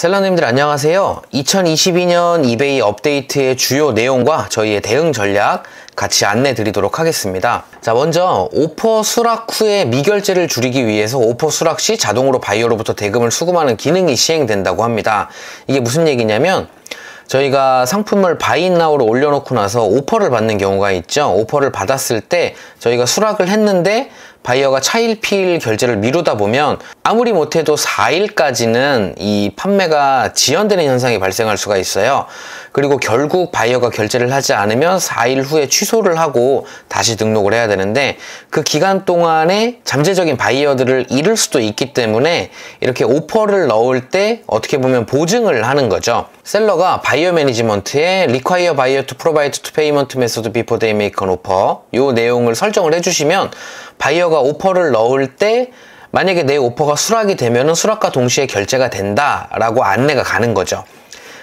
셀러님들 안녕하세요. 2022년 이베이 업데이트의 주요 내용과 저희의 대응 전략 같이 안내 드리도록 하겠습니다. 자, 먼저 오퍼 수락 후에 미결제를 줄이기 위해서 오퍼 수락 시 자동으로 바이어로부터 대금을 수금하는 기능이 시행된다고 합니다. 이게 무슨 얘기냐면 저희가 상품을 바이잇나우로 올려놓고 나서 오퍼를 받는 경우가 있죠. 오퍼를 받았을 때 저희가 수락을 했는데 바이어가 차일피일 결제를 미루다 보면 아무리 못해도 4일까지는 이 판매가 지연되는 현상이 발생할 수가 있어요. 그리고 결국 바이어가 결제를 하지 않으면 4일 후에 취소를 하고 다시 등록을 해야 되는데 그 기간 동안에 잠재적인 바이어들을 잃을 수도 있기 때문에 이렇게 오퍼를 넣을 때 어떻게 보면 보증을 하는 거죠. 셀러가 바이어 매니지먼트에 require buyer to provide to payment method before they make an offer 요 내용을 설정을 해주시면 바이어가 오퍼를 넣을 때 만약에 내 오퍼가 수락이 되면은 수락과 동시에 결제가 된다라고 안내가 가는 거죠.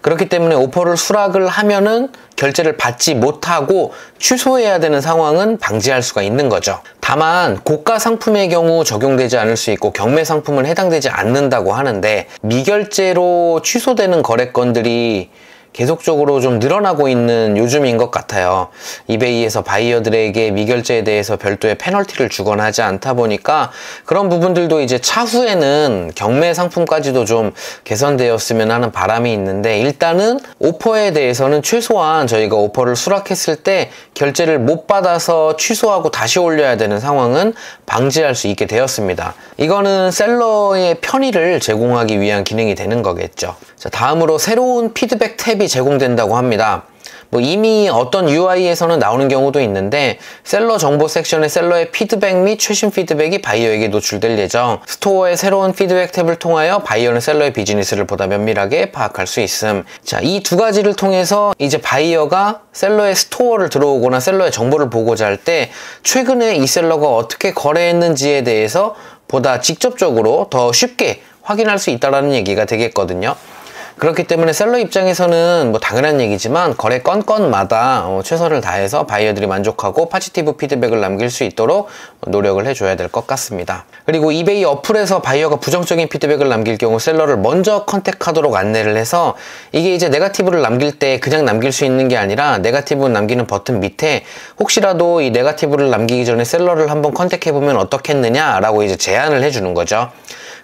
그렇기 때문에 오퍼를 수락을 하면은 결제를 받지 못하고 취소해야 되는 상황은 방지할 수가 있는 거죠. 다만 고가 상품의 경우 적용되지 않을 수 있고 경매 상품은 해당되지 않는다고 하는데 미결제로 취소되는 거래건들이 계속적으로 좀 늘어나고 있는 요즘인 것 같아요. 이베이에서 바이어들에게 미결제에 대해서 별도의 페널티를 주거나 하지 않다 보니까 그런 부분들도 이제 차후에는 경매 상품까지도 좀 개선되었으면 하는 바람이 있는데 일단은 오퍼에 대해서는 최소한 저희가 오퍼를 수락했을 때 결제를 못 받아서 취소하고 다시 올려야 되는 상황은 방지할 수 있게 되었습니다. 이거는 셀러의 편의를 제공하기 위한 기능이 되는 거겠죠. 자, 다음으로 새로운 피드백 탭이 제공된다고 합니다. 이미 어떤 UI에서는 나오는 경우도 있는데 셀러 정보 섹션에 셀러의 피드백 및 최신 피드백이 바이어에게 노출될 예정. 스토어의 새로운 피드백 탭을 통하여 바이어는 셀러의 비즈니스를 보다 면밀하게 파악할 수 있음. 자, 이 두 가지를 통해서 이제 바이어가 셀러의 스토어를 들어오거나 셀러의 정보를 보고자 할 때 최근에 이 셀러가 어떻게 거래했는지에 대해서 보다 직접적으로 더 쉽게 확인할 수 있다는 얘기가 되겠거든요. 그렇기 때문에 셀러 입장에서는 당연한 얘기지만 거래 건마다 최선을 다해서 바이어들이 만족하고 포지티브 피드백을 남길 수 있도록 노력을 해줘야 될 것 같습니다. 그리고 이베이 어플에서 바이어가 부정적인 피드백을 남길 경우 셀러를 먼저 컨택하도록 안내를 해서 이게 이제 네거티브를 남길 때 그냥 남길 수 있는 게 아니라 네거티브 남기는 버튼 밑에 혹시라도 이 네거티브를 남기기 전에 셀러를 한번 컨택해보면 어떻겠느냐라고 이제 제안을 해주는 거죠.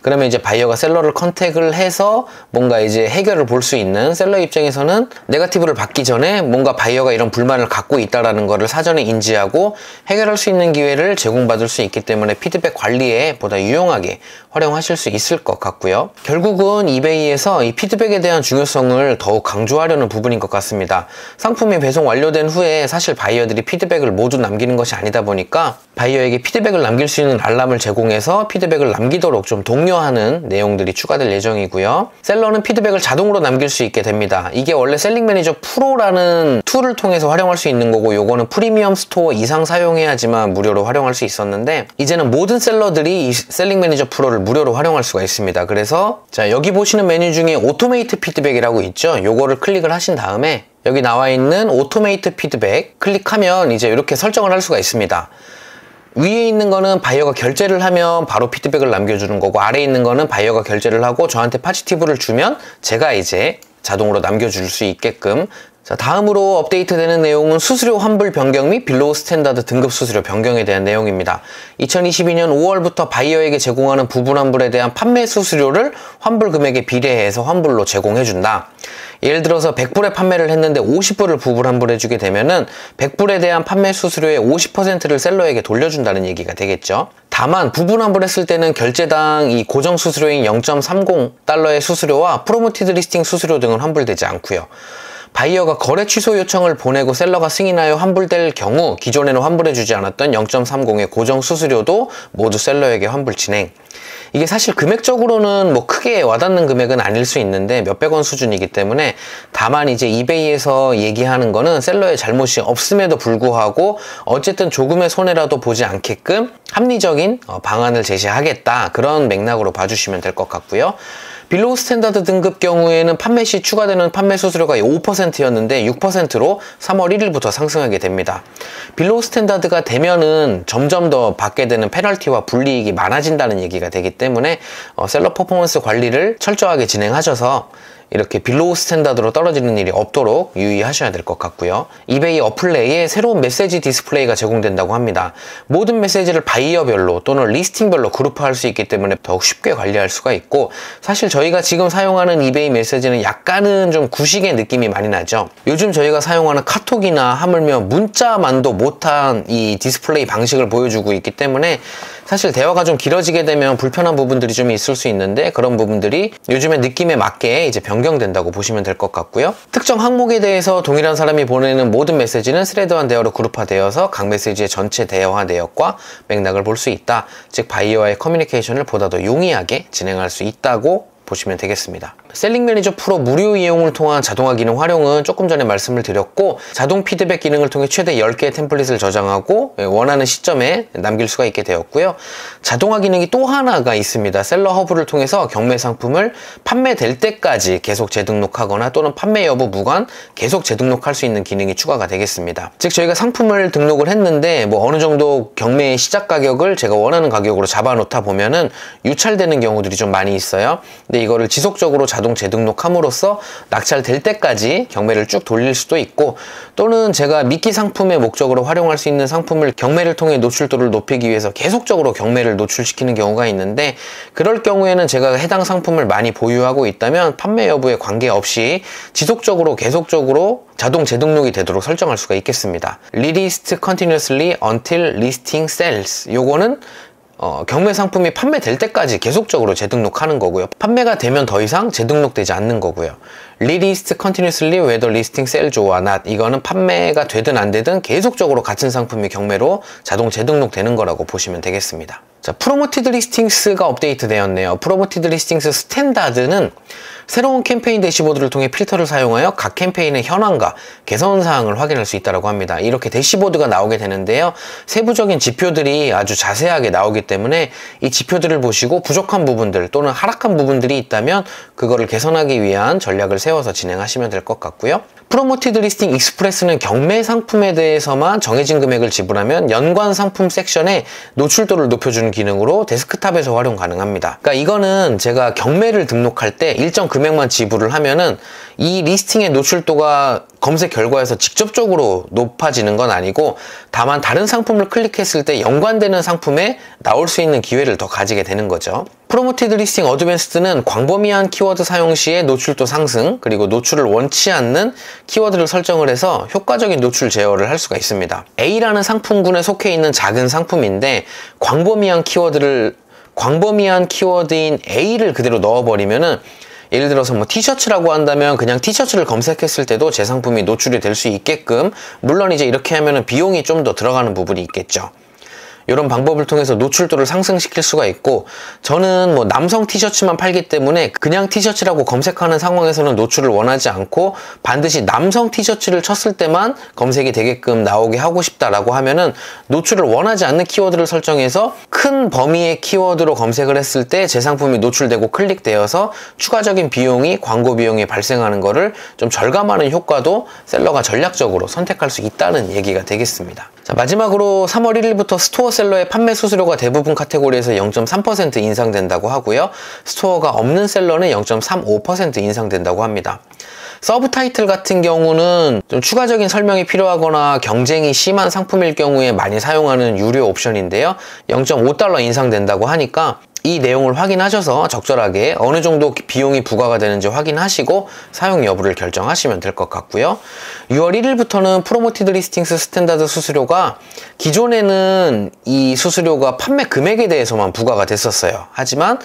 그러면 이제 바이어가 셀러를 컨택을 해서 뭔가 이제 해결을 볼 수 있는 셀러 입장에서는 네거티브를 받기 전에 뭔가 바이어가 이런 불만을 갖고 있다라는 거를 사전에 인지하고 해결할 수 있는 기회를 제공받을 수 있기 때문에 피드백 관리에 보다 유용하게 활용하실 수 있을 것 같고요. 결국은 이베이에서 이 피드백에 대한 중요성을 더욱 강조하려는 부분인 것 같습니다. 상품이 배송 완료된 후에 사실 바이어들이 피드백을 모두 남기는 것이 아니다 보니까 바이어에게 피드백을 남길 수 있는 알람을 제공해서 피드백을 남기도록 좀 독려하는 내용들이 추가될 예정이고요. 셀러는 피드백을 자동으로 남길 수 있게 됩니다. 이게 원래 셀링 매니저 프로라는 툴을 통해서 활용할 수 있는 거고 요거는 프리미엄 스토어 이상 사용해야지만 무료로 활용할 수 있었는데 이제는 모든 셀러들이 이 셀링 매니저 프로를 무료로 활용할 수가 있습니다. 그래서 자, 여기 보시는 메뉴 중에 오토메이트 피드백이라고 있죠. 요거를 클릭을 하신 다음에 여기 나와 있는 오토메이트 피드백 클릭하면 이제 이렇게 설정을 할 수가 있습니다. 위에 있는 거는 바이어가 결제를 하면 바로 피드백을 남겨주는 거고 아래에 있는 거는 바이어가 결제를 하고 저한테 포지티브를 주면 제가 이제 자동으로 남겨줄 수 있게끔. 자, 다음으로 업데이트되는 내용은 수수료 환불 변경 및 빌로우 스탠다드 등급 수수료 변경에 대한 내용입니다. 2022년 5월부터 바이어에게 제공하는 부분 환불에 대한 판매 수수료를 환불 금액에 비례해서 환불로 제공해준다. 예를 들어서 100불에 판매를 했는데 50불을 부분 환불해주게 되면은 100불에 대한 판매 수수료의 50%를 셀러에게 돌려준다는 얘기가 되겠죠. 다만 부분 환불했을 때는 결제당 이 고정 수수료인 0.30달러의 수수료와 프로모티드 리스팅 수수료 등은 환불되지 않고요. 바이어가 거래 취소 요청을 보내고 셀러가 승인하여 환불될 경우 기존에는 환불해주지 않았던 0.30의 고정 수수료도 모두 셀러에게 환불 진행. 이게 사실 금액적으로는 크게 와닿는 금액은 아닐 수 있는데 몇백 원 수준이기 때문에 다만 이제 이베이에서 얘기하는 거는 셀러의 잘못이 없음에도 불구하고 어쨌든 조금의 손해라도 보지 않게끔 합리적인 방안을 제시하겠다 그런 맥락으로 봐주시면 될 것 같고요. 빌로우 스탠다드 등급 경우에는 판매 시 추가되는 판매 수수료가 5%였는데 6%로 3월 1일부터 상승하게 됩니다. 빌로우 스탠다드가 되면은 점점 더 받게 되는 페널티와 불이익이 많아진다는 얘기가 되기 때문에 셀러 퍼포먼스 관리를 철저하게 진행하셔서 이렇게 빌로우 스탠다드로 떨어지는 일이 없도록 유의하셔야 될 것 같고요. 이베이 어플 내에 새로운 메시지 디스플레이가 제공된다고 합니다. 모든 메시지를 바이어별로 또는 리스팅별로 그룹화할 수 있기 때문에 더욱 쉽게 관리할 수가 있고, 사실 저희가 지금 사용하는 이베이 메시지는 약간은 좀 구식의 느낌이 많이 나죠. 요즘 저희가 사용하는 카톡이나 하물며 문자만도 못한 이 디스플레이 방식을 보여주고 있기 때문에 사실 대화가 좀 길어지게 되면 불편한 부분들이 좀 있을 수 있는데, 그런 부분들이 요즘의 느낌에 맞게 이제 변경된다고 보시면 될 것 같고요. 특정 항목에 대해서 동일한 사람이 보내는 모든 메시지는 스레드한 대화로 그룹화되어서 각 메시지의 전체 대화 내역과 맥락을 볼 수 있다. 즉 바이어와의 커뮤니케이션을 보다 더 용이하게 진행할 수 있다고 보시면 되겠습니다. 셀링 매니저 프로 무료 이용을 통한 자동화 기능 활용은 조금 전에 말씀을 드렸고, 자동 피드백 기능을 통해 최대 10개의 템플릿을 저장하고 원하는 시점에 남길 수가 있게 되었고요. 자동화 기능이 또 하나가 있습니다. 셀러 허브를 통해서 경매 상품을 판매될 때까지 계속 재등록하거나 또는 판매 여부 무관 계속 재등록할 수 있는 기능이 추가가 되겠습니다. 즉 저희가 상품을 등록을 했는데 어느 정도 경매의 시작 가격을 제가 원하는 가격으로 잡아 놓다 보면은 유찰되는 경우들이 좀 많이 있어요. 근데 이거를 지속적으로 자동 재등록함으로써 낙찰될 때까지 경매를 쭉 돌릴 수도 있고, 또는 제가 미끼 상품의 목적으로 활용할 수 있는 상품을 경매를 통해 노출도를 높이기 위해서 계속적으로 경매를 노출시키는 경우가 있는데, 그럴 경우에는 제가 해당 상품을 많이 보유하고 있다면 판매 여부에 관계없이 지속적으로 계속적으로 자동 재등록이 되도록 설정할 수가 있겠습니다. Relist continuously until listing sells. 요거는 경매 상품이 판매될 때까지 계속적으로 재등록하는 거고요. 판매가 되면 더 이상 재등록되지 않는 거고요. Relist continuously whether listing sells or not. 이거는 판매가 되든 안 되든 계속적으로 같은 상품이 경매로 자동 재등록되는 거라고 보시면 되겠습니다. 자, 프로모티드 리스팅스가 업데이트 되었네요. 프로모티드 리스팅스 스탠다드는 새로운 캠페인 대시보드를 통해 필터를 사용하여 각 캠페인의 현황과 개선 사항을 확인할 수 있다고 합니다. 이렇게 대시보드가 나오게 되는데요. 세부적인 지표들이 아주 자세하게 나오기 때문에 이 지표들을 보시고 부족한 부분들 또는 하락한 부분들이 있다면 그거를 개선하기 위한 전략을 세워서 진행하시면 될 것 같고요. 프로모티드 리스팅 익스프레스는 경매 상품에 대해서만 정해진 금액을 지불하면 연관 상품 섹션에 노출도를 높여주는 기능으로 데스크탑에서 활용 가능합니다. 그러니까 이거는 제가 경매를 등록할 때 일정 금액만 지불을 하면은 이 리스팅의 노출도가 검색 결과에서 직접적으로 높아지는 건 아니고, 다만 다른 상품을 클릭했을 때 연관되는 상품에 나올 수 있는 기회를 더 가지게 되는 거죠. 프로모티드 리스팅 어드밴스드는 광범위한 키워드 사용 시의 노출도 상승, 그리고 노출을 원치 않는 키워드를 설정을 해서 효과적인 노출 제어를 할 수가 있습니다. A라는 상품군에 속해 있는 작은 상품인데 광범위한 키워드인 A를 그대로 넣어버리면은, 예를 들어서 티셔츠라고 한다면 그냥 티셔츠를 검색했을 때도 제 상품이 노출이 될 수 있게끔, 물론 이제 이렇게 하면은 비용이 좀 더 들어가는 부분이 있겠죠. 이런 방법을 통해서 노출도를 상승시킬 수가 있고, 저는 남성 티셔츠만 팔기 때문에 그냥 티셔츠라고 검색하는 상황에서는 노출을 원하지 않고 반드시 남성 티셔츠를 쳤을 때만 검색이 되게끔 나오게 하고 싶다라고 하면은 노출을 원하지 않는 키워드를 설정해서 큰 범위의 키워드로 검색을 했을 때 제 상품이 노출되고 클릭되어서 추가적인 비용이, 광고 비용이 발생하는 거를 좀 절감하는 효과도 셀러가 전략적으로 선택할 수 있다는 얘기가 되겠습니다. 자, 마지막으로 3월 1일부터 스토어 셀러의 판매 수수료가 대부분 카테고리에서 0.3% 인상된다고 하고요. 스토어가 없는 셀러는 0.35% 인상된다고 합니다. 서브 타이틀 같은 경우는 좀 추가적인 설명이 필요하거나 경쟁이 심한 상품일 경우에 많이 사용하는 유료 옵션인데요. 0.5달러 인상된다고 하니까 이 내용을 확인하셔서 적절하게 어느 정도 비용이 부과가 되는지 확인하시고 사용 여부를 결정하시면 될 것 같고요. 6월 1일부터는 프로모티드 리스팅스 스탠다드 수수료가, 기존에는 이 수수료가 판매 금액에 대해서만 부과가 됐었어요. 하지만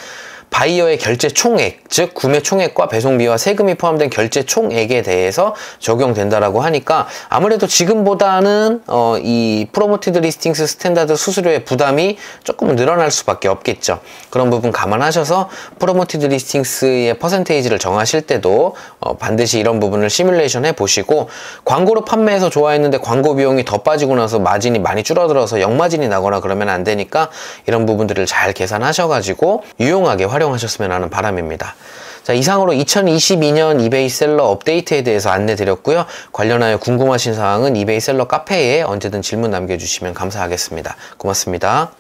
바이어의 결제 총액, 즉 구매 총액과 배송비와 세금이 포함된 결제 총액에 대해서 적용된다라고 하니까 아무래도 지금보다는 이 프로모티드 리스팅스 스탠다드 수수료의 부담이 조금 늘어날 수밖에 없겠죠. 그런 부분 감안하셔서 프로모티드 리스팅스의 퍼센테이지를 정하실 때도 반드시 이런 부분을 시뮬레이션 해보시고, 광고로 판매해서 좋아했는데 광고 비용이 더 빠지고 나서 마진이 많이 줄어들어서 역마진이 나거나 그러면 안 되니까 이런 부분들을 잘 계산하셔가지고 유용하게 활용 활용하셨으면 하는 바람입니다. 자, 이상으로 2022년 이베이 셀러 업데이트에 대해서 안내드렸고요. 관련하여 궁금하신 사항은 이베이 셀러 카페에 언제든 질문 남겨주시면 감사하겠습니다. 고맙습니다.